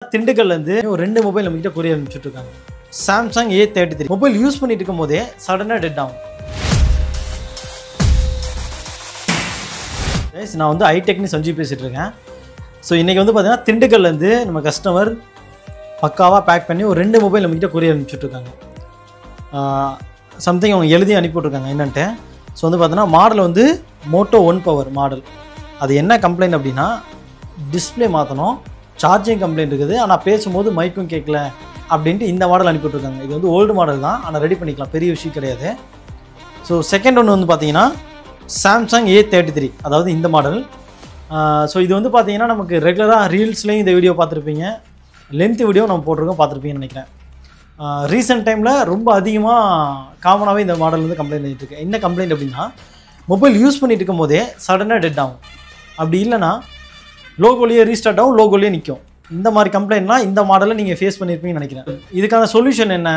திண்டுக்கல்லேருந்து ஒரு 2 மொபைல் நம்மகிட்ட கொரியர் அனுப்பிச்சுட்ருக்காங்க. சாம்சங் A33 மொபைல் யூஸ் பண்ணிட்டு இருக்கும் போதே சடனாக டெட் ஆகும். நான் வந்து ஐடெக்னி சஞ்சீவ் பேசிகிட்டு இருக்கேன். ஸோ இன்றைக்கி வந்து பார்த்தீங்கன்னா திண்டுக்கல்லேருந்து நம்ம கஸ்டமர் பக்காவாக பேக் பண்ணி ஒரு 2 மொபைல் நம்மகிட்ட கொரியர் அனுப்பிச்சுட்ருக்காங்க. சம்திங் அவங்க எழுதி அனுப்பிவிட்ருக்காங்க என்னன்ட்டு. ஸோ வந்து பார்த்தீங்கன்னா மாடல் வந்து மோட்டோ 1 பவர் மாடல். அது என்ன கம்ப்ளைண்ட் அப்படின்னா டிஸ்பிளே மாற்றணும், சார்ஜிங் கம்ப்ளைண்ட் இருக்குது, ஆனால் பேசும்போது மைக்கும் கேட்கல அப்படின்ட்டு இந்த மாடல் அனுப்பிவிட்ருக்காங்க. இது வந்து ஓல்டு மாடல் தான், ஆனால் ரெடி பண்ணிக்கலாம், பெரிய விஷயம் கிடையாது. ஸோ செகண்ட் ஒன்று வந்து பார்த்தீங்கன்னா சாம்சங் A33, அதாவது இந்த மாடல். ஸோ இது வந்து பார்த்தீங்கன்னா நமக்கு ரெகுலராக ரீல்ஸ்லேயும் இந்த வீடியோ பார்த்துருப்பீங்க, லென்த் வீடியோ நம்ம போட்டிருக்கோம், பார்த்துருப்பீங்கன்னு நினைக்கிறேன். ரீசெண்ட் டைமில் ரொம்ப அதிகமாக காமனாகவே இந்த மாடல் வந்து கம்ப்ளைண்ட் பண்ணிட்டு இருக்கேன். என்ன கம்ப்ளைண்ட் அப்படின்னா மொபைல் யூஸ் பண்ணிட்டு இருக்கும் போதே சடனாக டெட் ஆகும், அப்படி இல்லைனா லோகோலேயே ரீஸ்டார்ட் ஆகும், லோகோலேயே நிற்கும். இந்த மாதிரி கம்ப்ளைண்ட்லாம் இந்த மாடலில் நீங்கள் ஃபேஸ் பண்ணியிருப்பீங்கன்னு நினைக்கிறேன். இதுக்கான சொல்யூஷன் என்ன,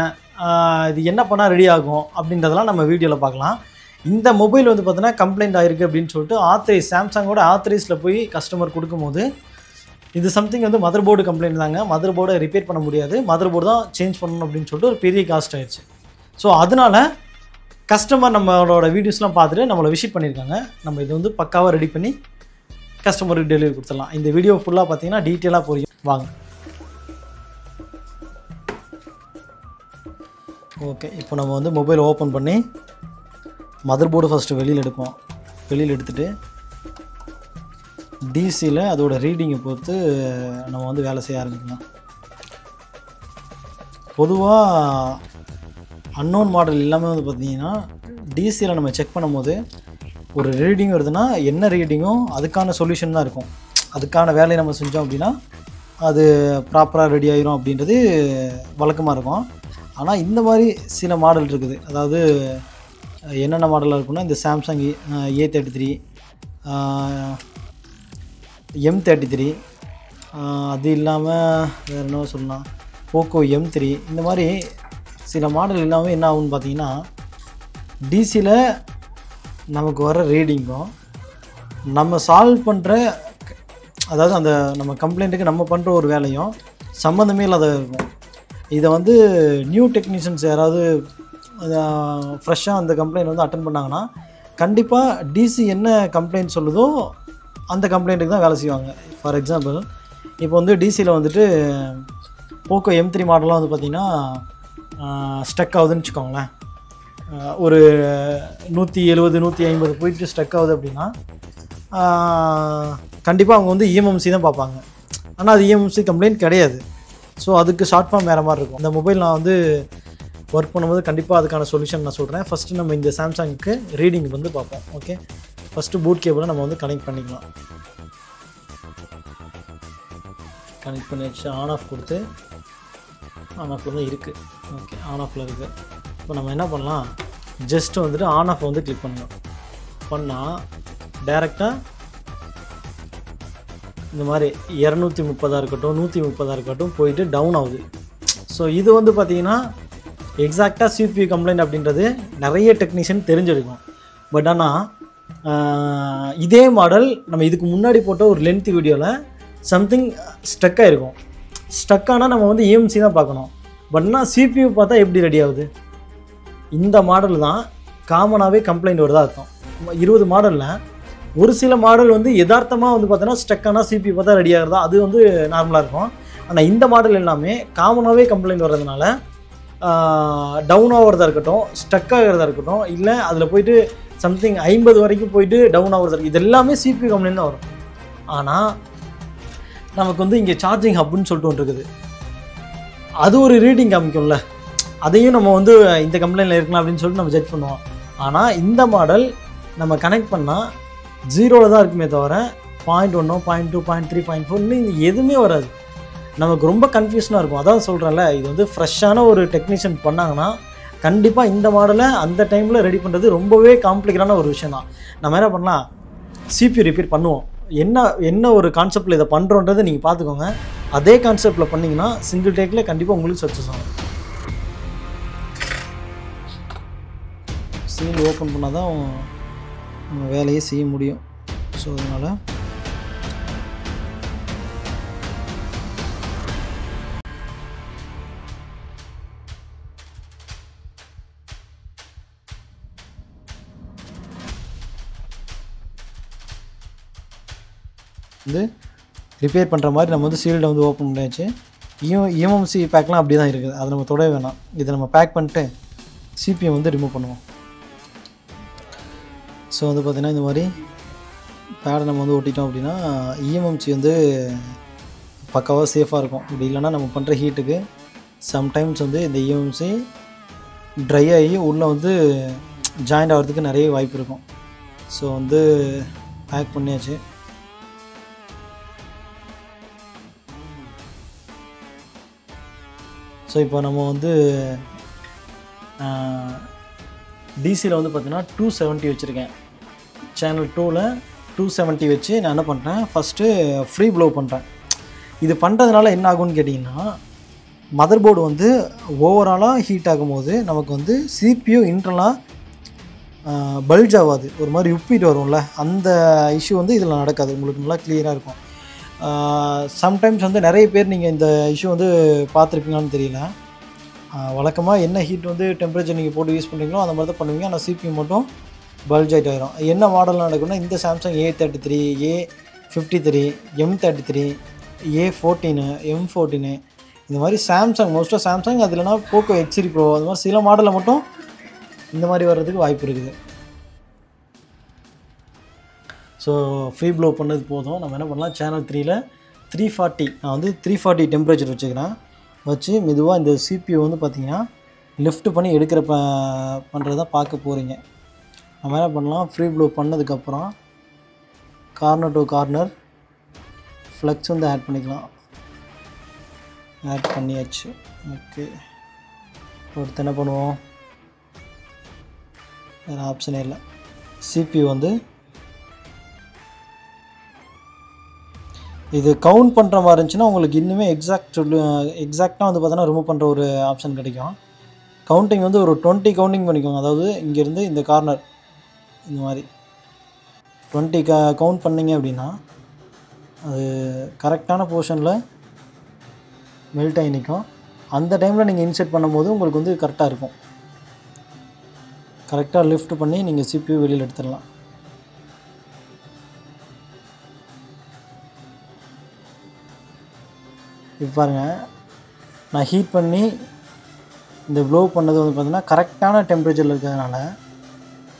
இது என்ன பண்ணால் ரெடி ஆகும் அப்படின்றதெல்லாம் நம்ம வீடியோவில் பார்க்கலாம். இந்த மொபைல் வந்து பார்த்தீங்கன்னா கம்ப்ளைண்ட் ஆகிருக்கு அப்படின்னு சொல்லிட்டு சாம்சங்கோட ஆத்தரைஸில் போய் கஸ்டமர் கொடுக்கும்போது இது சம்திங் வந்து மதர் போர்டு கம்ப்ளைண்ட் தாங்க, மதர் போர்டை ரிப்பேர் பண்ண முடியாது, மதர் போர்டு தான் சேஞ்ச் பண்ணணும் அப்படின்னு சொல்லிட்டு ஒரு பெரிய காஸ்ட் ஆயிடுச்சு. ஸோ அதனால் கஸ்டமர் நம்மளோட வீடியோஸ்லாம் பார்த்துட்டு நம்மளை விசிட் பண்ணியிருக்காங்க. நம்ம இது வந்து பக்காவாக ரெடி பண்ணி கஸ்டமருக்கு டெலிவரி கொடுத்துடலாம். இந்த வீடியோ ஃபுல்லாக பார்த்தீங்கன்னா டீட்டெயிலாக புரியும், வாங்க. ஓகே, இப்போ நம்ம வந்து மொபைல் ஓப்பன் பண்ணி மதர் போர்டு ஃபஸ்ட்டு வெளியில் எடுப்போம். வெளியில் எடுத்துகிட்டு டிசியில் அதோட ரீடிங்கை பொறுத்து நம்ம வந்து வேலை செய்ய ஆரம்பிக்கலாம். பொதுவாக அன்னோன் மாடல் எல்லாமே வந்து பார்த்திங்கன்னா டிசியில் நம்ம செக் பண்ணும்போது ஒரு ரீடிங் வருதுன்னா என்ன ரீடிங்கோ அதுக்கான சொல்யூஷன் தான் இருக்கும். அதுக்கான வேலையை நம்ம செஞ்சோம் அப்படின்னா அது ப்ராப்பராக ரெடி ஆகிரும் அப்படின்றது வழக்கமாக இருக்கும். ஆனால் இந்த மாதிரி சில மாடல் இருக்குது. அதாவது என்னென்ன மாடலாக இருக்குன்னா இந்த சாம்சங் A33, M33, அது இல்லாமல் வேறு என்ன சொல்லலாம், போக்கோ M3, இந்த மாதிரி சில மாடல் எல்லாமே என்ன ஆகுன்னு பார்த்தீங்கன்னா டிசியில் நமக்கு வர ரீடிங்கும் நம்ம சால்வ் பண்ணுற, அதாவது அந்த நம்ம கம்ப்ளைண்ட்டுக்கு நம்ம பண்ணுற ஒரு வேலையும் சம்மந்தமே இல்லாத இருக்கும். இதை வந்து நியூ டெக்னீஷியன்ஸ் யாராவது ஃப்ரெஷ்ஷாக அந்த கம்ப்ளைண்ட் வந்து அட்டன் பண்ணாங்கன்னா கண்டிப்பாக டிசி என்ன கம்ப்ளைண்ட் சொல்லுதோ அந்த கம்ப்ளைண்ட்டுக்கு தான் வேலை செய்வாங்க. ஃபார் எக்ஸாம்பிள் இப்போ வந்து டிசியில் வந்துட்டு போக்கோ M3 மாடலாம் வந்து பார்த்திங்கன்னா ஸ்டக் ஆகுதுன்னு வச்சுக்கோங்களேன். ஒரு 170 150 போயிட்டு ஸ்டக் ஆகுது அப்படின்னா கண்டிப்பாக அவங்க வந்து EMMC தான் பார்ப்பாங்க. ஆனால் அது EMMC கம்ப்ளைண்ட் கிடையாது. ஸோ அதுக்கு ஷார்ட் ஃபார்ம் வேறு மாதிரி இருக்கும். இந்த மொபைல் நான் வந்து ஒர்க் பண்ணும்போது கண்டிப்பாக அதுக்கான சொல்யூஷன் நான் சொல்கிறேன். ஃபஸ்ட்டு நம்ம இந்த சாம்சங்க்கு ரீடிங் வந்து பார்ப்போம். ஓகே, ஃபஸ்ட்டு பூட் கேபிளை நம்ம வந்து கனெக்ட் பண்ணிக்கலாம். கனெக்ட் பண்ணி வச்சு ஆன் ஆஃப் கொடுத்து, ஆன் ஆஃபில் தான் இருக்குது. ஓகே, ஆன் ஆஃபில் இருக்குது. இப்போ நம்ம என்ன பண்ணலாம், ஜஸ்ட்டு வந்துட்டு ஆன் ஆஃப் வந்து கிளிக் பண்ணலாம். பண்ணால் டைரெக்டாக இந்த மாதிரி 230 இருக்கட்டும் 130 இருக்கட்டும் போயிட்டு டவுன் ஆகுது. ஸோ இது வந்து பார்த்திங்கன்னா எக்ஸாக்டாக CPU கம்ப்ளைண்ட் அப்படின்றது நிறைய டெக்னீஷியன் தெரிஞ்சிருக்கும். பட் ஆனால் இதே மாடல் நம்ம இதுக்கு முன்னாடி போட்ட ஒரு லென்த் வீடியோவில் சம்திங் ஸ்டக் ஆகிருக்கும். ஸ்டக் ஆனால் நம்ம வந்து EMC தான் பார்க்கணும். பட் ஆனால் CPU பார்த்தா எப்படி ரெடி ஆகுது? இந்த மாடல் தான் காமனாகவே கம்ப்ளைண்ட் வருதா அர்த்தம். 20 மாடலில் ஒரு சில மாடல் வந்து யதார்த்தமாக வந்து பார்த்தோன்னா ஸ்டக் ஆனால் CPU பார்த்தா ரெடி ஆகுறதா, அது வந்து நார்மலாக இருக்கும். ஆனால் இந்த மாடல் எல்லாமே காமனாகவே கம்ப்ளைண்ட் வர்றதுனால டவுன் ஆகிறதா இருக்கட்டும், ஸ்டக் ஆகிறதா இருக்கட்டும், இல்லை அதில் போயிட்டு சம்திங் 50 வரைக்கும் போயிட்டு டவுன் ஆகிறதா இருக்கும், இது எல்லாமே CPU கம்ப்ளைண்ட் தான் வரும். ஆனால் நமக்கு வந்து இங்கே சார்ஜிங் ஹப்னு சொல்லிட்டு ஒன்று இருக்குது, அது ஒரு ரீடிங் காமிக்கும்ல, அதையும் நம்ம வந்து இந்த கம்ப்ளைண்டில் இருக்கலாம் அப்படின்னு சொல்லிட்டு நம்ம ஜட்ஜ் பண்ணுவோம். ஆனால் இந்த மாடல் நம்ம கனெக்ட் பண்ணால் 0ல் தான் இருக்குமே தவிர 0.1 0.2 0.3 0.4 இது எதுவுமே வராது. நமக்கு ரொம்ப கன்ஃபியூஷனாக இருக்கும். அதான் சொல்கிறேன்ல, இது வந்து ஃப்ரெஷ்ஷான ஒரு டெக்னீஷியன் பண்ணாங்கன்னா கண்டிப்பாக இந்த மாடலை அந்த டைமில் ரெடி பண்ணுறது ரொம்பவே காம்ப்ளிகேட்டான ஒரு விஷயம் தான். நம்ம என்ன பண்ணலாம், CPU ரிப்பேர் பண்ணுவோம். என்ன ஒரு கான்செப்டில் இதை பண்ணுறோன்றதை நீங்கள் பார்த்துக்கோங்க. அதே கான்செப்டில் பண்ணிங்கன்னா சிங்கிள் டேக்கில் கண்டிப்பாக உங்களுக்கு சக்ஸஸ் ஆகும். சீல் ஓப்பன் பண்ணால் தான் வேலையை செய்ய முடியும். ஸோ அதனால் வந்து ரிப்பேர் பண்ணுற மாதிரி நம்ம வந்து சீல்டை வந்து ஓப்பன் பண்ணியாச்சு. இஎம்எம்சி பேக்லாம் அப்படி தான் இருக்குது, அதை நம்ம தொடவே வேணாம். இதை நம்ம பேக் பண்ணிட்டு சிபிஎம் வந்து ரிமூவ் பண்ணுவோம். ஸோ வந்து பார்த்திங்கன்னா இந்த மாதிரி பேடை நம்ம வந்து ஒட்டிட்டோம் அப்படின்னா இஎம்எம்சி வந்து பக்காவாக சேஃபாக இருக்கும். இப்படி இல்லைனா நம்ம பண்ணுற ஹீட்டுக்கு சம்டைம்ஸ் வந்து இந்த இஎம்எம்சி ட்ரை ஆகி உள்ளே வந்து ஜாயிண்ட் ஆகிறதுக்கு நிறைய வாய்ப்பு இருக்கும். ஸோ வந்து பேக் பண்ணியாச்சு. ஸோ இப்போ நம்ம வந்து டிசியில் வந்து பார்த்திங்கன்னா 270 வச்சுருக்கேன். சேனல் 2ல் 270 வச்சு நான் என்ன பண்ணுறேன், ஃபஸ்ட்டு ஃப்ரீ ப்ளோ பண்ணுறேன். இது பண்ணுறதுனால என்ன ஆகும்னு கேட்டிங்கன்னா, மதர் போர்டு வந்து ஓவராலாக ஹீட் ஆகும்போது நமக்கு வந்து சிபியூ இன்டர்னலாக பல்ஜ் ஆகாது, ஒரு மாதிரி உப்பிட்டு வரும்ல, அந்த இஷ்யூ வந்து இதில் நடக்காது. உங்களுக்கு நல்லா கிளியராக இருக்கும். சம்டைம்ஸ் வந்து நிறைய பேர் நீங்கள் இந்த இஷ்யூ வந்து பார்த்துருப்பீங்களான்னு தெரியல. வழக்கமாக என்ன ஹீட் வந்து டெம்பரேச்சர் நீங்கள் போட்டு யூஸ் பண்ணுறீங்களோ அந்த மாதிரி தான் பண்ணுவீங்க. ஆனால் சிபியூ மட்டும் பல்ஜ் ஆகிட்டு ஆயிரும். என்ன மாடலில் நடக்கும்னா, இந்த Samsung A33, A53, M33, A14, M14 இந்த மாதிரி சாம்சங், மோஸ்ட்டாக சாம்சங், அது இல்லைனா போக்கோ X3 ப்ரோ, அது மாதிரி சில மாடலில் மட்டும் இந்த மாதிரி வர்றதுக்கு வாய்ப்பு இருக்குது. ஸோ ஃப்ரீ ப்ளோ பண்ணது போதும். நம்ம என்ன பண்ணலாம், சேனல் 3ல் 340, நான் வந்து 340 டெம்பரேச்சர் வச்சுக்கிறேன். வச்சு மெதுவாக இந்த சிபியூ வந்து பார்த்திங்கன்னா லிஃப்ட் பண்ணி எடுக்கிற பண்ணுறத பார்க்க போகிறீங்க. நம்ம என்ன பண்ணலாம், ஃப்ரீ ப்ளோ பண்ணதுக்கப்புறம் கார்னர் டு கார்னர் ஃப்ளக்ஸ் வந்து ஆட் பண்ணிக்கலாம். ஆட் பண்ணியாச்சு. ஓகே, அடுத்து என்ன பண்ணுவோம், வேறு ஆப்ஷனே இல்லை. சிபியூ வந்து இது கவுண்ட் பண்ணுற மாதிரி இருந்துச்சுன்னா உங்களுக்கு இன்னுமே எக்ஸாக்டாக வந்து பார்த்தோன்னா ரிமூவ் பண்ணுற ஒரு ஆப்ஷன் கிடைக்கும். கவுண்டிங் வந்து ஒரு 20 கவுண்டிங் பண்ணிக்கோங்க. அதாவது இங்கேருந்து இந்த கார்னர் இந்த மாதிரி 20 கவுண்ட் பண்ணிங்க அப்படின்னா அது கரெக்டான போர்ஷனில் மெல்ட் ஆகி நிற்கும். அந்த டைமில் நீங்கள் இன்செர்ட் பண்ணும்போது உங்களுக்கு வந்து கரெக்டாக இருக்கும். கரெக்டாக லிஃப்ட் பண்ணி நீங்கள் சிபியூ வெளியில் எடுத்துடலாம். இப்போ பாருங்கள், நான் ஹீட் பண்ணி இந்த ப்ளோ பண்ணது வந்து பார்த்திங்கன்னா கரெக்டான டெம்பரேச்சரில் இருக்கிறதுனால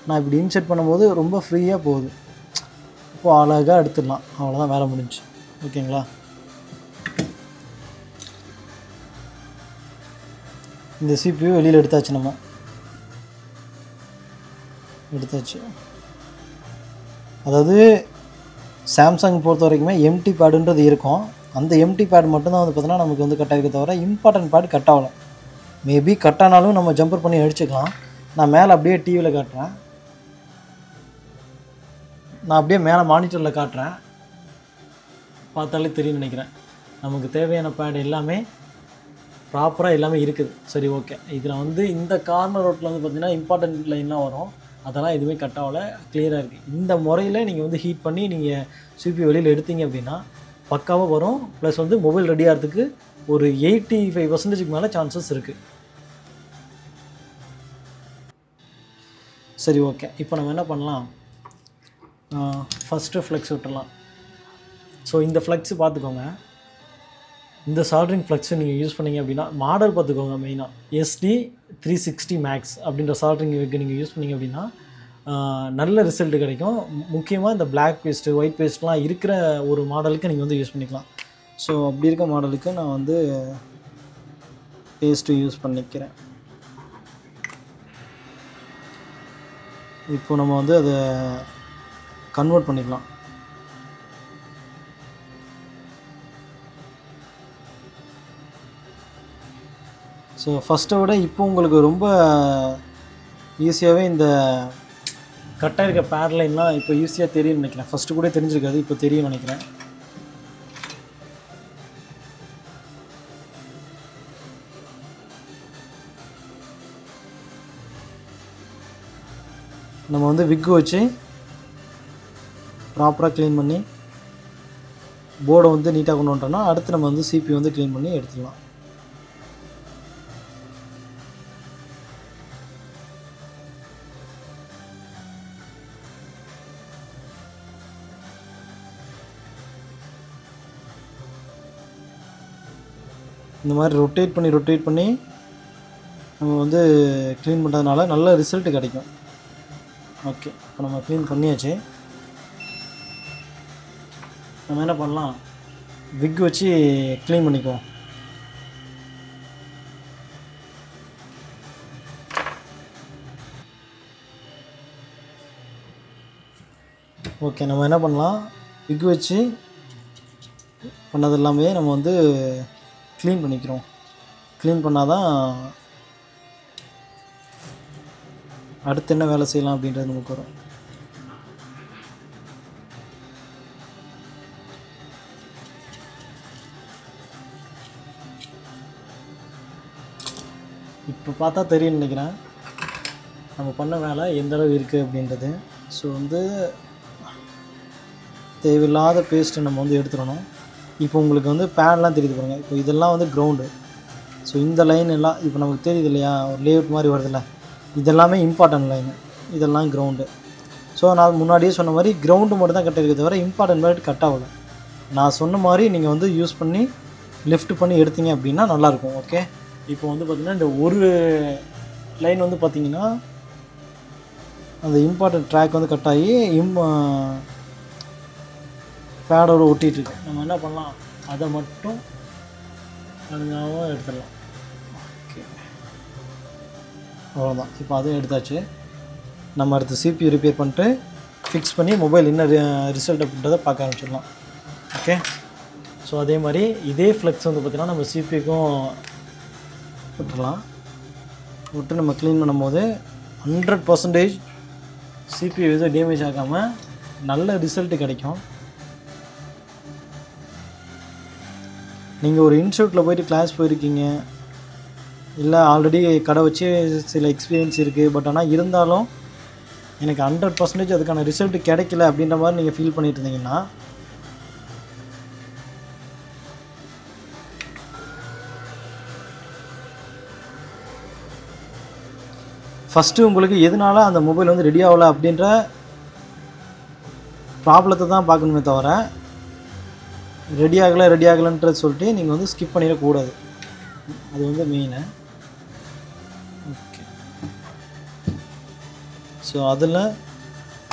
நான் இப்படி இன்செர்ட் பண்ணும்போது ரொம்ப ஃப்ரீயாக போகுது. இப்போது அழகாக எடுத்துடலாம். அவ்வளோதான், வேலை முடிஞ்சு. ஓகேங்களா, இந்த சிபியூ வெளியில் எடுத்தாச்சு. நம்ம எடுத்தாச்சு. அதாவது சாம்சங் பொறுத்த வரைக்குமே எம்டி பேடுன்றது இருக்கும். அந்த எம்டி பேட் மட்டும்தான் வந்து பார்த்தீங்கன்னா நமக்கு வந்து கட் ஆகிருக்க தவிர இம்பார்ட்டன்ட் பேட் கட் ஆகலை. மேபி கட் ஆனாலும் நம்ம ஜம்பர் பண்ணி அடிச்சுக்கலாம். நான் மேலே அப்படியே டிவியில் காட்டுறேன், நான் அப்படியே மேலே மானிட்டரில் காட்டுறேன், பார்த்தாலே தெரியும் நினைக்கிறேன். நமக்கு தேவையான பேட் எல்லாமே ப்ராப்பராக எல்லாமே இருக்குது. சரி, ஓகே. இதில் வந்து இந்த கார்னர் ரோட்டில் வந்து பார்த்திங்கன்னா இம்பார்ட்டன்ட் லைன்லாம் வரும், அதெல்லாம் எதுவுமே கட் ஆகலை, கிளியராக இருக்குது. இந்த முறையில் நீங்கள் வந்து ஹீட் பண்ணி நீங்கள் சிபியூ வெளியில் எடுத்தீங்க அப்படின்னா பக்காவாக வரும். ப்ளஸ் வந்து மொபைல் ரெடி ஆகிறதுக்கு ஒரு 85% மேலே சான்சஸ் இருக்குது. சரி, ஓகே. இப்போ நம்ம என்ன பண்ணலாம், ஃபஸ்ட்டு ஃப்ளெக்ஸ் விட்டுடலாம். ஸோ இந்த ஃப்ளெக்ஸு பார்த்துக்கோங்க, இந்த சால்ட்ரிங் ஃப்ளெக்ஸு நீங்கள் யூஸ் பண்ணிங்க அப்படின்னா மாடல் பார்த்துக்கோங்க. மெயினாக SD360 மேக்ஸ் அப்படின்ற சால்ட்ரிங் நீங்கள் யூஸ் பண்ணிங்க அப்படின்னா நல்ல ரிசல்ட் கிடைக்கும். முக்கியமாக இந்த பிளாக் பேஸ்ட்டு, ஒயிட் பேஸ்ட்லாம் இருக்கிற ஒரு மாடலுக்கு நீங்கள் வந்து யூஸ் பண்ணிக்கலாம். ஸோ அப்படி இருக்க மாடலுக்கு நான் வந்து பேஸ்ட்டு யூஸ் பண்ணிக்கிறேன். இப்போ நம்ம வந்து அதை கன்வெர்ட் பண்ணிக்கலாம். ஸோ ஃபஸ்ட்டை விட இப்போ உங்களுக்கு ரொம்ப ஈஸியாகவே இந்த கரெக்டாக இருக்க பேர்லைன்லாம் இப்போ ஈஸியாக தெரியும்னு நினைக்கிறேன். ஃபஸ்ட்டு கூட தெரிஞ்சிருக்காது, இப்போ தெரியும்னு நினைக்கிறேன். நம்ம வந்து விக்கு வச்சு ப்ராப்பராக க்ளீன் பண்ணி போர்டை வந்து நீட்டாக கொண்டு வந்துட்டோம்னா அடுத்து நம்ம வந்து சிபி வந்து க்ளீன் பண்ணி எடுத்துக்கலாம். இந்த மாதிரி ரொட்டேட் பண்ணி நம்ம வந்து க்ளீன் பண்ணுறதுனால நல்ல ரிசல்ட் கிடைக்கும். ஓகே, இப்போ நம்ம க்ளீன் பண்ணியாச்சு. நம்ம என்ன பண்ணலாம், விக் வச்சு க்ளீன் பண்ணிக்குவோம். ஓகே, நம்ம என்ன பண்ணலாம், விக் வச்சு பண்ணது எல்லாமே நம்ம வந்து க்ளீன் பண்ணிக்கிறோம். க்ளீன் பண்ணால் தான் அடுத்து என்ன வேலை செய்யலாம் அப்படின்றது நமக்கு வரும். இப்போ பார்த்தா தெரியும் நினைக்கிறேன் நம்ம பண்ண வேலை எந்த அளவு இருக்குது அப்படின்றது. ஸோ வந்து தேவையில்லாத பேஸ்ட்டு நம்ம வந்து எடுத்துடணும். இப்போ உங்களுக்கு வந்து பேன்லாம் தெரியுது பாருங்கள். இப்போ இதெல்லாம் வந்து கிரவுண்டு. ஸோ இந்த லைன் எல்லாம் இப்போ நமக்கு தெரியுது இல்லையா, ஒரு லேஅவுட் மாதிரி வருதில்ல, இதெல்லாமே இம்பார்ட்டன்ட் லைனு, இதெல்லாம் கிரவுண்டு. ஸோ நான் முன்னாடியே சொன்ன மாதிரி கிரவுண்டு மட்டும் தான் கட் ஆகிருக்க தவிர இம்பார்ட்டன்ட் மாதிரி கட் ஆகலை. நான் சொன்ன மாதிரி நீங்கள் வந்து யூஸ் பண்ணி லிஃப்ட் பண்ணி எடுத்தீங்க அப்படின்னா நல்லாயிருக்கும். ஓகே, இப்போ வந்து பார்த்திங்கன்னா இந்த ஒரு லைன் வந்து பார்த்திங்கன்னா அந்த இம்பார்ட்டன்ட் ட்ராக் வந்து கட் ஆகி பேடோடு ஒட்டிகிட்ருக்கு. நம்ம என்ன பண்ணலாம், அதை மட்டும் அழுங்காமல் எடுத்துடலாம். ஓகே, அவ்வளோதான். இப்போ அதையும் எடுத்தாச்சு. நம்ம அடுத்து CPU ரிப்பேர் பண்ணிட்டு ஃபிக்ஸ் பண்ணி மொபைல் என்ன ரிசல்ட் அப்படின்றத பார்க்க ஆரம்பிச்சிடலாம். ஓகே, ஸோ அதே மாதிரி இதே ஃப்ளெக்ஸ் வந்து பார்த்திங்கன்னா நம்ம CPUக்கும் விட்டுடலாம். விட்டு நம்ம க்ளீன் பண்ணும்போது 100% CPU எதுவும் டேமேஜ் ஆகாமல் நல்ல ரிசல்ட்டு கிடைக்கும். நீங்கள் ஒரு இன்ஸ்டியூட்டில் போய்ட்டு கிளாஸ் போயிருக்கீங்க, இல்லை ஆல்ரெடி கடை வச்சு சில எக்ஸ்பீரியன்ஸ் இருக்குது, பட் ஆனால் இருந்தாலும் எனக்கு 100% அதுக்கான ரிசல்ட் கிடைக்கல அப்படின்ற மாதிரி நீங்கள் ஃபீல் பண்ணிட்டு இருந்தீங்கன்னா ஃபஸ்ட்டு உங்களுக்கு எதனால அந்த மொபைல் வந்து ரெடி ஆகலை அப்படின்ற ப்ராப்ளத்தை தான் பார்க்கணுமே தவிர ரெடி ஆகலைன்றது சொல்லிட்டு நீங்கள் வந்து ஸ்கிப் பண்ணிடக்கூடாது. அது வந்து மெயினு. ஓகே, ஸோ அதில்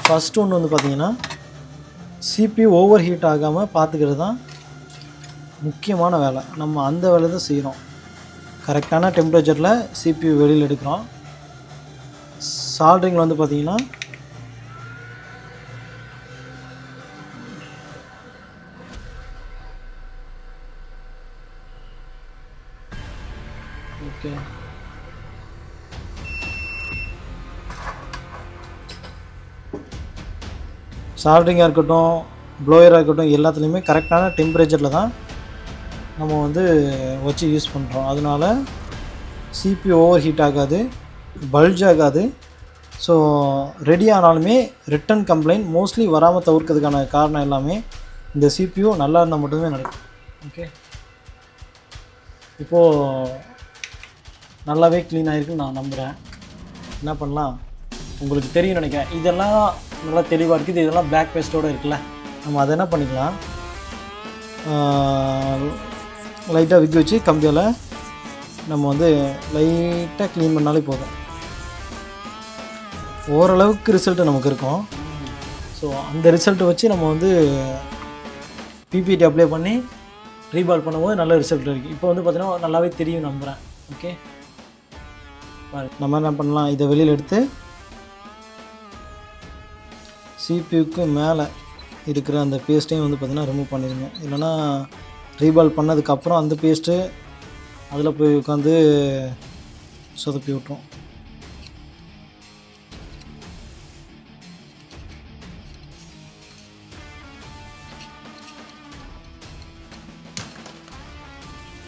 ஃபஸ்ட்டு ஒன்று வந்து பார்த்திங்கன்னா CPU ஓவர் ஹீட் ஆகாமல் பார்த்துக்கிறது தான் முக்கியமான வேலை. நம்ம அந்த வேலை தான் செய்கிறோம். கரெக்டான டெம்பரேச்சரில் CPU வெளியில் எடுக்கிறோம். சால்ட்ரிங்கில் வந்து பார்த்திங்கன்னா ஓகே, சால்ட்ரிங்காக இருக்கட்டும், ப்ளோயராக இருக்கட்டும், எல்லாத்துலேயுமே கரெக்டான டெம்பரேச்சரில் தான் நம்ம வந்து வச்சு யூஸ் பண்ணுறோம். அதனால CPU ஓவர் ஹீட் ஆகாது, பல்ஜ் ஆகாது. ஸோ ரெடி ஆனாலுமே ரிட்டன் கம்ப்ளைண்ட் மோஸ்ட்லி வராமல் தவிர்க்கிறதுக்கான காரணம் எல்லாமே இந்த CPU நல்லா இருந்தால் மட்டுமே நடக்கும். ஓகே, இப்போது நல்லாவே க்ளீன் ஆகிருக்குன்னு நான் நம்புகிறேன். என்ன பண்ணலாம், உங்களுக்கு தெரியும் நினைக்கிறேன், இதெல்லாம் நல்லா தெளிவாக இருக்குது. இதெல்லாம் பிளாக் பேஸ்ட்டோடு இருக்குல்ல, நம்ம அதை என்ன பண்ணிக்கலாம், லைட்டாக விக் வச்சு கம்பியால் நம்ம வந்து லைட்டாக க்ளீன் பண்ணாலே போதும். ஓரளவுக்கு ரிசல்ட்டு நமக்கு இருக்கும். ஸோ அந்த ரிசல்ட்டை வச்சு நம்ம வந்து PPT அப்ளை பண்ணி ரீபால் பண்ணும்போது நல்ல ரிசல்ட் இருக்குது. இப்போ வந்து பார்த்திங்கன்னா நல்லாவே தெரியும் நம்புகிறேன். ஓகே, நம்ம என்ன பண்ணலாம், இதை வெளியில் எடுத்து CPUக்கு மேலே இருக்கிற அந்த பேஸ்ட்டையும் வந்து பார்த்திங்கன்னா ரிமூவ் பண்ணிடுங்க. இல்லைனா ரீபால் பண்ணதுக்கப்புறம் அந்த பேஸ்ட்டு அதில் போய் உட்காந்து சொதப்பி விட்டுரும்.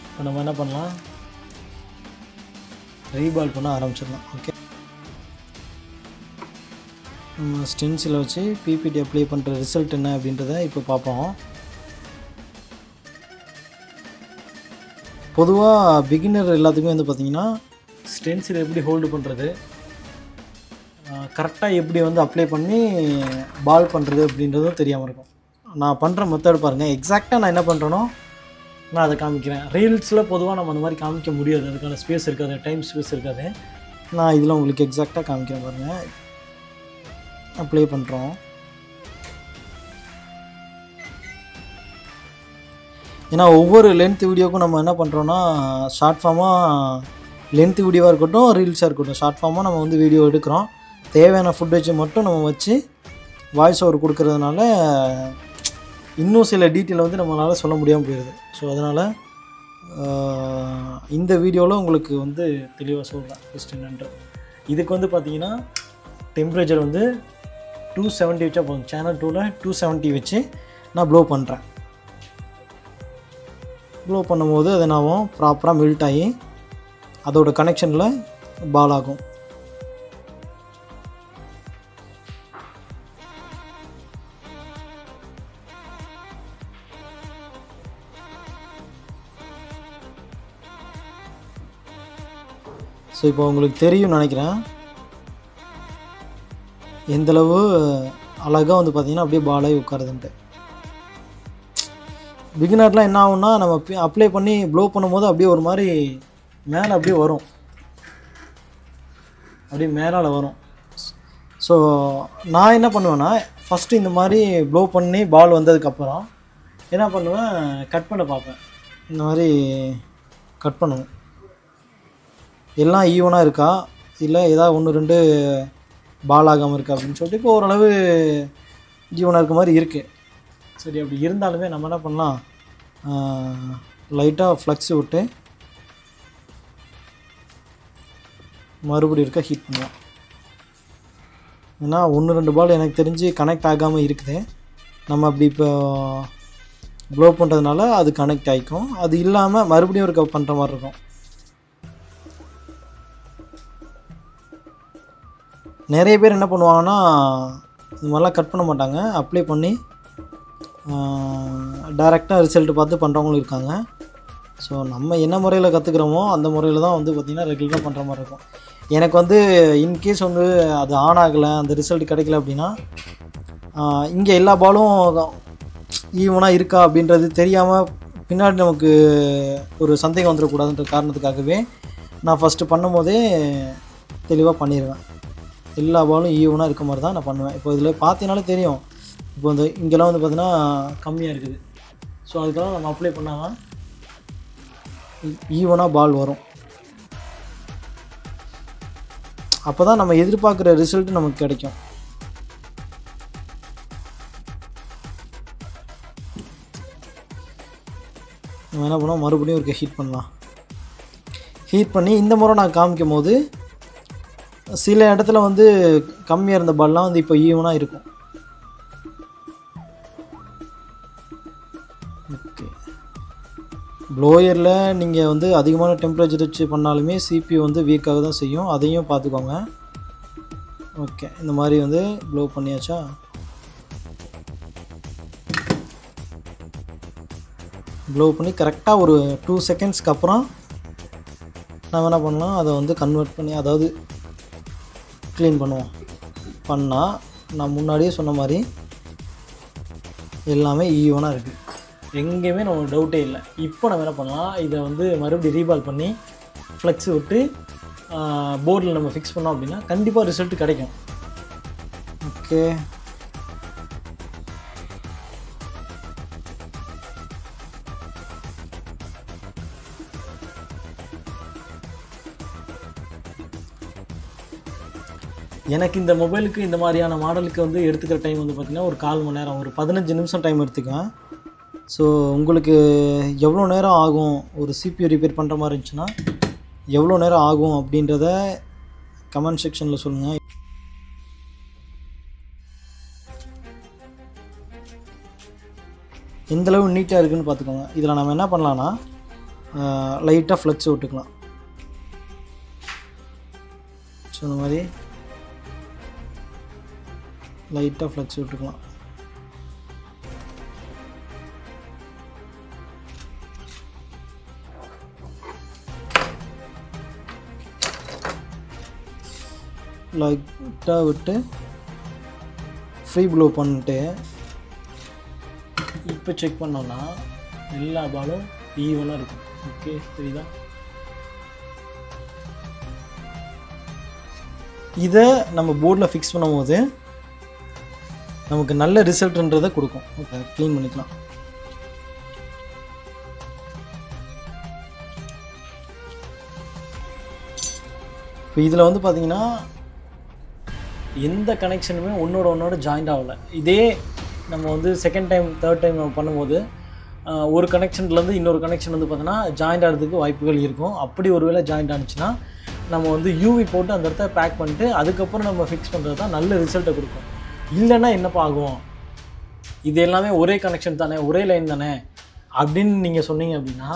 இப்போ நம்ம என்ன பண்ணலாம், ரீபால் பண்ண ஆரம்பிச்சிடலாம். ஓகே, நம்ம ஸ்டென்சிலை வச்சு PPT அப்ளை பண்ணுற ரிசல்ட் என்ன அப்படின்றத இப்போ பார்ப்போம். பொதுவாக பிகினர் எல்லாத்துக்குமே வந்து பார்த்திங்கன்னா ஸ்டென்சில் எப்படி ஹோல்டு பண்ணுறது, கரெக்டாக எப்படி வந்து அப்ளை பண்ணி பால் பண்ணுறது அப்படின்றதும் தெரியாமல் இருக்கும். நான் பண்ணுற மெத்தட் பாருங்கள். எக்ஸாக்டாக நான் என்ன பண்ணுறேனோ நான் அதை காமிக்கிறேன். ரீல்ஸில் பொதுவாக நம்ம அந்த மாதிரி காமிக்க முடியாது, அதுக்கான ஸ்பேஸ் இருக்காது, டைம் ஸ்பேஸ் இருக்காது. நான் இதில் உங்களுக்கு எக்ஸாக்டாக காமிக்கிறேன் பாருங்கள். அப்ளை பண்ணுறோம். ஏன்னா ஒவ்வொரு லென்த் வீடியோக்கும் நம்ம என்ன பண்ணுறோன்னா, ஷார்ட் ஃபார்மாக லென்த் வீடியோவாக இருக்கட்டும், ரீல்ஸாக இருக்கட்டும், ஷார்ட் ஃபார்மாக நம்ம வந்து வீடியோ எடுக்கிறோம். தேவையான ஃபுட்டேஜ் மட்டும் நம்ம வச்சு வாய்ஸ் ஓவர் கொடுக்கறதுனால இன்னும் சில டீட்டெயில் வந்து நம்மளால் சொல்ல முடியாமல் போயிடுது. ஸோ அதனால் இந்த வீடியோவில் உங்களுக்கு வந்து தெளிவாக சொல்கிறேன் ஃபஸ்ட் என்னன்ட்டு. இதுக்கு வந்து பார்த்திங்கன்னா டெம்பரேச்சர் வந்து 270 வச்சா போதும். சேனல் 2ல் 270 வச்சு நான் ப்ளோ பண்ணுறேன். ப்ளோ பண்ணும்போது அது நான் ப்ராப்பராக மெல்ட் ஆகி அதோட கனெக்ஷனில் பால் ஆகும். ஸோ இப்போ உங்களுக்கு தெரியும்னு நினைக்கிறேன் எந்தளவு அழகாக வந்து பார்த்திங்கன்னா அப்படியே பாலாகி உட்காருதுன்ட்டு. பிகினர்லாம் என்ன ஆகும்னா, நம்ம அப்ளை பண்ணி ப்ளோ பண்ணும்போது அப்படியே ஒரு மாதிரி மேலே அப்படியே வரும், அப்படியே மேலால் வரும். ஸோ நான் என்ன பண்ணுவேன்னா, ஃபஸ்ட்டு இந்த மாதிரி ப்ளோ பண்ணி பால் வந்ததுக்கப்புறம் என்ன பண்ணுவேன், கட் பண்ண பார்ப்பேன். இந்த மாதிரி கட் பண்ணுவேன், எல்லாம் ஈவனாக இருக்கா இல்லை ஏதாவது 1-2 பால் ஆகாமல் இருக்கா அப்படின்னு சொல்லிட்டு. இப்போ ஓரளவு ஈவனாக இருக்க மாதிரி இருக்குது. சரி, அப்படி இருந்தாலுமே நம்ம என்ன பண்ணலாம், லைட்டாக ஃப்ளக்ஸ் விட்டு மறுபடியும் இருக்க ஹீட் பண்ணுவோம். ஏன்னா 1-2 பால் எனக்கு தெரிஞ்சு கனெக்ட் ஆகாமல் இருக்குது. நம்ம அப்படி இப்போ ப்ளோ பண்ணுறதுனால அது கனெக்ட் ஆகிக்கும். அது இல்லாமல் மறுபடியும் இருக்க பண்ணுற மாதிரி இருக்கும். நிறைய பேர் என்ன பண்ணுவாங்கன்னா, இது மாதிரிலாம் கட் பண்ண மாட்டாங்க, அப்ளை பண்ணி டைரெக்டாக ரிசல்ட் பார்த்து பண்ணுறவங்களும் இருக்காங்க. ஸோ நம்ம என்ன முறையில் கற்றுக்குறோமோ அந்த முறையில் தான் வந்து பார்த்திங்கன்னா ரெகுலராக பண்ணுற மாதிரி இருக்கும். எனக்கு வந்து இன்கேஸ் வந்து அது ஆன் ஆகலை, அந்த ரிசல்ட் கிடைக்கல அப்படின்னா, இங்கே எல்லா பாலும் ஈவனாக இருக்கா அப்படின்றது தெரியாமல் பின்னாடி நமக்கு ஒரு சந்தேகம் வந்துடக்கூடாதுன்ற காரணத்துக்காகவே நான் ஃபஸ்ட்டு பண்ணும்போதே தெளிவாக பண்ணிடுவேன். எல்லா பாலும் ஈவனாக இருக்க மாதிரி தான் நான் பண்ணுவேன். இப்போ இதில் பார்த்தீங்கனாலே தெரியும், இப்போ இந்த இங்கெல்லாம் வந்து பார்த்திங்கன்னா கம்மியாக இருக்குது. ஸோ அதுக்கெல்லாம் நம்ம அப்ளை பண்ணால் ஈவனாக பால் வரும். அப்போ தான் நம்ம எதிர்பார்க்குற ரிசல்ட் நமக்கு கிடைக்கும். நம்ம என்ன பண்ணுவோம், மறுபடியும் ஒரு ஹீட் பண்ணலாம். ஹீட் பண்ணி இந்த முறை நான் காமிக்கும் போது சில இடத்துல வந்து கம்மியாக இருந்த பால்லாம் வந்து இப்போ ஈவனாக இருக்கும். ஓகே, ப்ளோயரில் நீங்கள் வந்து அதிகமான டெம்பரேச்சர் வச்சு பண்ணாலுமே CPU வந்து வீக்காக தான் செய்யும், அதையும் பார்த்துக்கோங்க. ஓகே, இந்த மாதிரி வந்து ப்ளோ பண்ணியாச்சா. ப்ளோ பண்ணி கரெக்டாக ஒரு 2 செகண்ட்ஸ்க்கு அப்புறம் நம்ம என்ன பண்ணலாம், அதை வந்து கன்வெர்ட் பண்ணி அதாவது க்ளீன் பண்ணுவோம். பண்ணால் நான் முன்னாடியே சொன்ன மாதிரி எல்லாமே ஈவனாக இருக்குது, எங்கேயுமே நம்ம டவுட்டே இல்லை. இப்போ நம்ம என்ன பண்ணலாம், இதை வந்து மறுபடியும் ரீபால் பண்ணி ஃப்ளெக்ஸ் விட்டு போர்டில் நம்ம ஃபிக்ஸ் பண்ணோம் அப்படின்னா கண்டிப்பாக ரிசல்ட் கிடைக்கும். ஓகே, எனக்கு இந்த மொபைலுக்கு இந்த மாதிரியான மாடலுக்கு வந்து எடுத்துக்கிற டைம் வந்து பார்த்திங்கன்னா ஒரு 1/4 மணி நேரம், ஒரு 15 நிமிஷம் டைம் எடுத்துக்குவேன். ஸோ உங்களுக்கு எவ்வளோ நேரம் ஆகும் ஒரு CPU ரிப்பேர் பண்ணுற மாதிரி இருந்துச்சுன்னா எவ்வளோ நேரம் ஆகும் அப்படின்றத கமெண்ட் செக்ஷனில் சொல்லுங்கள். எந்தளவு நீட்டாக இருக்குதுன்னு பார்த்துக்கோங்க. இதில் நம்ம என்ன பண்ணலான்னா, லைட்டாக ஃப்ளக்ஸ் விட்டுக்கலாம். ஸோ இந்த மாதிரி லைட்டாக ஃப்ளக்ஸ் விட்டுக்கலாம். லைட்டாக விட்டு ஃப்ரீ ப்ளோ பண்ணிட்டு இப்போ செக் பண்ணோன்னா எல்லா பாலும் ஈவனாக இருக்கும். ஓகே, தெரியுதா? இதை நம்ம போர்டில் ஃபிக்ஸ் பண்ணும்போது நமக்கு நல்ல ரிசல்ட்ன்றதை கொடுக்கும். ஓகே, க்ளீன் பண்ணிக்கலாம். இப்போ இதில் வந்து பார்த்தீங்கன்னா எந்த கனெக்ஷனுமே ஒன்றோட ஜாயிண்ட் ஆகலை. இதே நம்ம வந்து செகண்ட் டைம் தேர்ட் டைம் நம்ம பண்ணும்போது ஒரு கனெக்ஷன்லேருந்து இன்னொரு கனெக்ஷன் வந்து பார்த்தோன்னா ஜாயிண்ட் ஆகிறதுக்கு வாய்ப்புகள் இருக்கும். அப்படி ஒரு வேளை ஜாயிண்ட் ஆனிச்சுன்னா நம்ம வந்து யூவி போட்டு அந்த இடத்த பேக் பண்ணிட்டு அதுக்கப்புறம் நம்ம ஃபிக்ஸ் பண்ணுறது தான் நல்ல ரிசல்ட்டை கொடுக்கும். இல்லைன்னா என்னப்பா ஆகும், இது எல்லாமே ஒரே கனெக்ஷன் தானே, ஒரே லைன் தானே அப்படின்னு நீங்கள் சொன்னீங்க அப்படின்னா,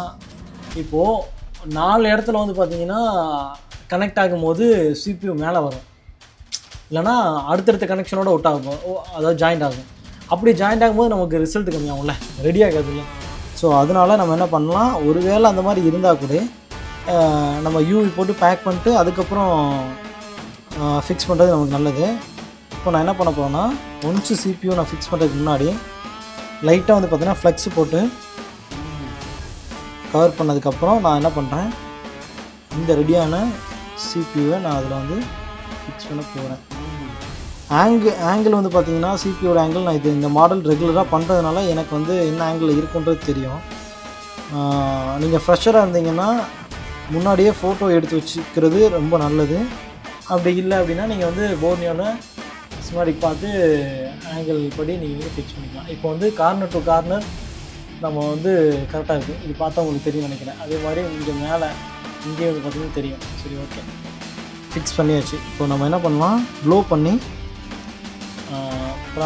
இப்போது 4 இடத்துல வந்து பார்த்தீங்கன்னா கனெக்ட் ஆகும்போது CPU மேலே வரும், இல்லைனா அடுத்தடுத்த கனெக்ஷனோட ஒட் ஆகும், அதாவது ஜாயிண்ட் ஆகும். அப்படி ஜாயிண்ட் ஆகும்போது நமக்கு ரிசல்ட் கம்மியாகும்ல, ரெடி ஆகாது இல்லை. ஸோ அதனால் நம்ம என்ன பண்ணலாம், ஒரு வேளை அந்த மாதிரி இருந்தால் கூட நம்ம யூவி போட்டு பேக் பண்ணிட்டு அதுக்கப்புறம் ஃபிக்ஸ் பண்ணுறது நமக்கு நல்லது. இப்போ நான் என்ன பண்ண போகிறேன்னா, ஒன்ஸ் CPU நான் ஃபிக்ஸ் பண்ணுறதுக்கு முன்னாடி லைட்டாக வந்து பார்த்தீங்கன்னா ஃப்ளெக்ஸ் போட்டு கவர் பண்ணதுக்கப்புறம் நான் என்ன பண்ணுறேன், இந்த ரெடியான CPUவை நான் அதில் வந்து ஃபிக்ஸ் பண்ண போகிறேன். ஆங்கிள் வந்து பார்த்தீங்கன்னா CPUவோட ஆங்கிள் நான் இந்த மாடல் ரெகுலராக பண்ணுறதுனால எனக்கு வந்து என்ன ஆங்கிள் இருக்குன்றது தெரியும். நீங்கள் ஃப்ரெஷராக இருந்தீங்கன்னா முன்னாடியே ஃபோட்டோ எடுத்து வச்சுக்கிறது ரொம்ப நல்லது. அப்படி இல்லை அப்படின்னா நீங்கள் வந்து போர்னியோட ஸ்மாரிக் பார்த்து ஆங்கிள் படி நீங்கள் ஃபிக்ஸ் பண்ணிக்கலாம். இப்போ வந்து கார்னர் டு கார்னர் நம்ம வந்து கரெக்டாக இருக்குது, இது பார்த்தா உங்களுக்கு தெரியும் நினைக்கிறேன். அதே மாதிரி இங்கே மேலே இங்கே வந்து பார்த்தீங்கன்னா தெரியும். சரி, ஓகே, ஃபிக்ஸ் பண்ணியாச்சு. இப்போ நம்ம என்ன பண்ணலாம், ப்ளோ பண்ணி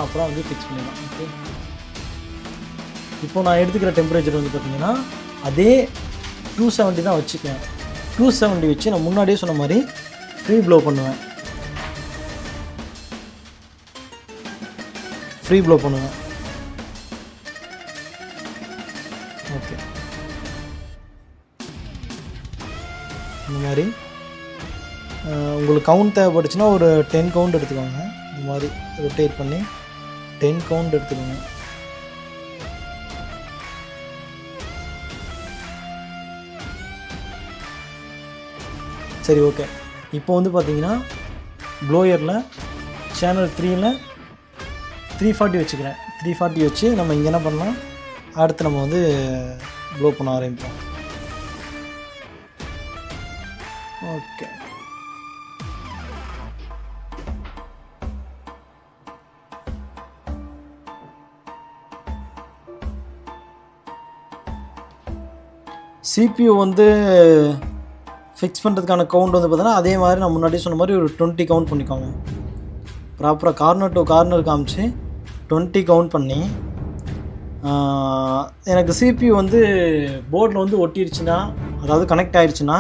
அப்புறம் வந்து ஃபிக்ஸ் பண்ணிடலாம். ஓகே, இப்போ நான் எடுத்துக்கிற டெம்பரேச்சர் வந்து பார்த்திங்கன்னா அதே 270 தான் வச்சுக்கேன். 270 வச்சு நான் முன்னாடியே சொன்ன மாதிரி ஃப்ரீ ப்ளோ பண்ணுவேன். ஓகே, இந்த மாதிரி உங்களுக்கு கவுண்ட் தேவைப்பட்டுச்சுன்னா ஒரு 10 கவுண்ட் எடுத்துக்கோங்க. இந்த மாதிரி ரொட்டேட் பண்ணி 10 கவுண்ட் எடுத்துக்கோங்க. சரி, ஓகே. இப்போ வந்து பார்த்தீங்கன்னா ப்ளோயரில் சேனல் 3ல் 340 வச்சுக்கிறேன். 340 வச்சு நம்ம இங்கே என்ன பண்ணலாம், அடுத்து நம்ம வந்து ப்ளோ பண்ண ஆரம்பிப்போம். ஓகே, CPU வந்து ஃபிக்ஸ் பண்ணுறதுக்கான கவுண்ட் வந்து பார்த்தீங்கன்னா அதே மாதிரி நான் முன்னாடி சொன்ன மாதிரி ஒரு 20 கவுண்ட் பண்ணிக்கோங்க. ப்ராப்பராக கார்னர் டு கார்னர் காமிச்சு 20 கவுண்ட் பண்ணி, எனக்கு CPU வந்து போர்டில் வந்து ஒட்டிடுச்சுன்னா, அதாவது கனெக்ட் ஆகிடுச்சுன்னா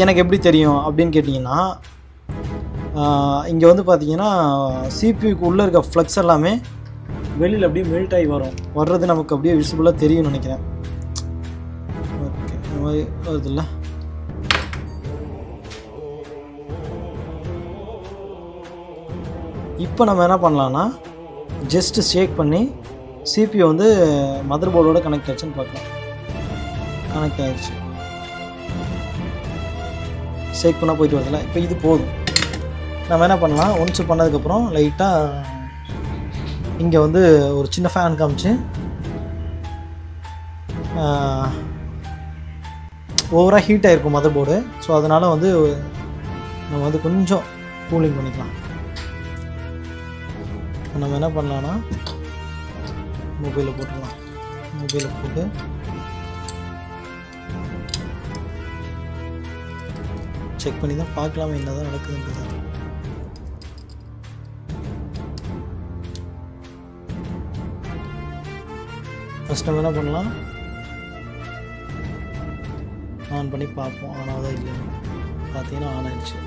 எனக்கு எப்படி தெரியும் அப்படின்னு கேட்டிங்கன்னா, இங்கே வந்து பார்த்தீங்கன்னா CPUக்கு உள்ளே இருக்க ஃப்ளக்ஸ் எல்லாமே வெளியில் அப்படியே மெல்ட் ஆகி வர்றது நமக்கு அப்படியே விசிபிளாக தெரியும்னு நினைக்கிறேன். ஓகே, இந்த மாதிரி வருதுல்ல. இப்போ நம்ம என்ன பண்ணலான்னா, ஜஸ்ட்டு ஷேக் பண்ணி CPU வந்து மதர் போர்டோட கனெக்ட் ஆச்சுன்னு பார்க்கலாம். கனெக்ட் ஆகிடுச்சு. ஷேக் பண்ணால் போயிட்டு வருதுல்ல. இப்போ இது போதும். நம்ம என்ன பண்ணலாம், ஒன்ஸ் பண்ணதுக்கப்புறம் லைட்டாக இங்கே வந்து ஒரு சின்ன ஃபேன் காமிச்சு ஓவராக ஹீட் ஆகிருக்கும் மதர் போர்டு. ஸோ அதனால் வந்து நம்ம வந்து கொஞ்சம் கூலிங் பண்ணிக்கலாம். நம்ம என்ன பண்ணலான்னா, மொபைலில் போட்டுடலாம். மொபைலில் போட்டு செக் பண்ணி தான் பார்க்கலாமே என்ன தான் நடக்குதுன்றது. ஃபஸ்ட் நம்ம என்ன பண்ணலாம், ஆன் பண்ணி பார்ப்போம். ஆனாதான் இல்லைன்னு பார்த்தீங்கன்னா ஆன் ஆகிடுச்சு.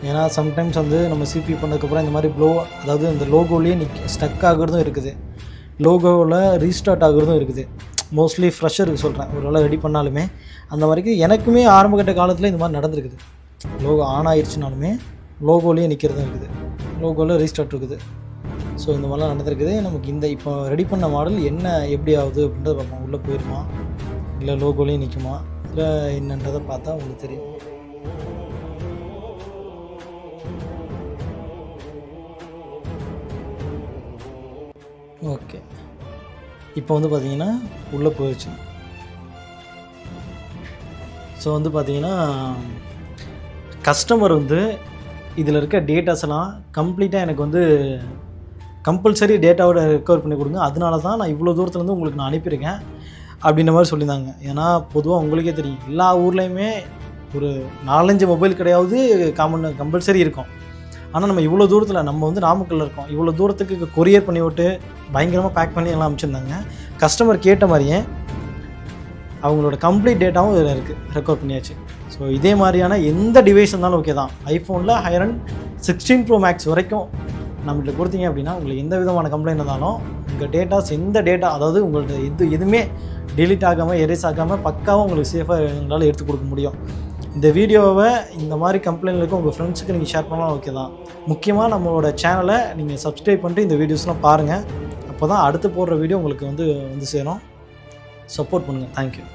ஏன்னா சம்டைம்ஸ் வந்து நம்ம CPU பண்ணதுக்கப்புறம் இந்த மாதிரி அதாவது இந்த லோகோலேயே ஸ்டக் ஆகுறதும் இருக்குது, லோகோவில் ரீஸ்டார்ட் ஆகுறதும் இருக்குது. மோஸ்ட்லி ஃப்ரெஷருக்கு சொல்கிறேன், ஒரு வேளை ரெடி பண்ணாலுமே அந்த மாதிரி எனக்குமே ஆரம்பகட்ட காலத்தில் இந்த மாதிரி நடந்துருக்குது. லோகோ ஆன் ஆயிடுச்சுனாலுமே லோகோலேயே நிற்கிறதும் இருக்குது, லோகோவில் ரீஸ்டார்ட் இருக்குது. ஸோ இந்த மாதிரிலாம் நடந்திருக்குது. நமக்கு இந்த இப்போ ரெடி பண்ண மாடல் என்ன எப்படி ஆகுது அப்படின்றத பார்ப்போம். உள்ளே போயிருமா இல்லை லோகோலேயும் நிற்குமா இல்லை என்னன்றதை பார்த்தா உங்களுக்கு தெரியும். ஓகே, இப்போ வந்து பார்த்தீங்கன்னா உள்ளே போயிடுச்சு. ஸோ வந்து பார்த்தீங்கன்னா கஸ்டமர் வந்து இதில் இருக்க டேட்டாஸ் எல்லாம் கம்ப்ளீட்டாக எனக்கு வந்து கம்பல்சரி டேட்டாவோட ரெக்கவர் பண்ணி கொடுங்க, அதனால தான் நான் இவ்வளோ தூரத்துலேருந்து உங்களுக்கு நான் அனுப்பியிருக்கேன் அப்படின்ற மாதிரி சொல்லியிருந்தாங்க. ஏன்னா பொதுவாக உங்களுக்கே தெரியும், எல்லா ஊர்லேயுமே ஒரு 4-5 மொபைல் கிடையாது கம்பல்சரி இருக்கும். ஆனால் நம்ம இவ்வளோ தூரத்தில், நம்ம வந்து நாமக்கல்ல இருக்கோம், இவ்வளோ தூரத்துக்கு கொரியர் பண்ணி விட்டு பயங்கரமாக பேக் பண்ணி எல்லாம் அனுப்பிச்சிருந்தாங்க. கஸ்டமர் கேட்ட மாதிரியே அவங்களோட கம்ப்ளீட் டேட்டாவும் இதில் இருக்குது, ரெக்கவர் பண்ணியாச்சு. ஸோ இதே மாதிரியான எந்த டிவைஸ் இருந்தாலும் ஓகே தான். ஐஃபோனில் ஹையர் அண்ட் 16 Pro Max வரைக்கும் நம்மகிட்ட கொடுத்தீங்க அப்படின்னா உங்களுக்கு எந்த விதமான கம்ப்ளைண்ட் இருந்தாலும் உங்கள் டேட்டாஸ் எந்த டேட்டா, அதாவது உங்கள்கிட்ட எதுவுமே டெலிட் ஆகாமல் எரேஸ் ஆகாமல் பக்காவாக உங்களுக்கு சேஃபாக எங்களால் எடுத்து கொடுக்க முடியும். இந்த வீடியோவை இந்த மாதிரி கம்ப்ளைண்ட் இருக்க உங்கள் ஃப்ரெண்ட்ஸுக்கு நீங்கள் ஷேர் பண்ணலாம், ஓகே தான். முக்கியமாக நம்மளோட சேனலை நீங்கள் சப்ஸ்கிரைப் பண்ணிட்டு இந்த வீடியோஸ்லாம் பாருங்கள். அப்போ தான் அடுத்து போடுற வீடியோ உங்களுக்கு வந்து சேரும். சப்போர்ட் பண்ணுங்கள். தேங்க்யூ.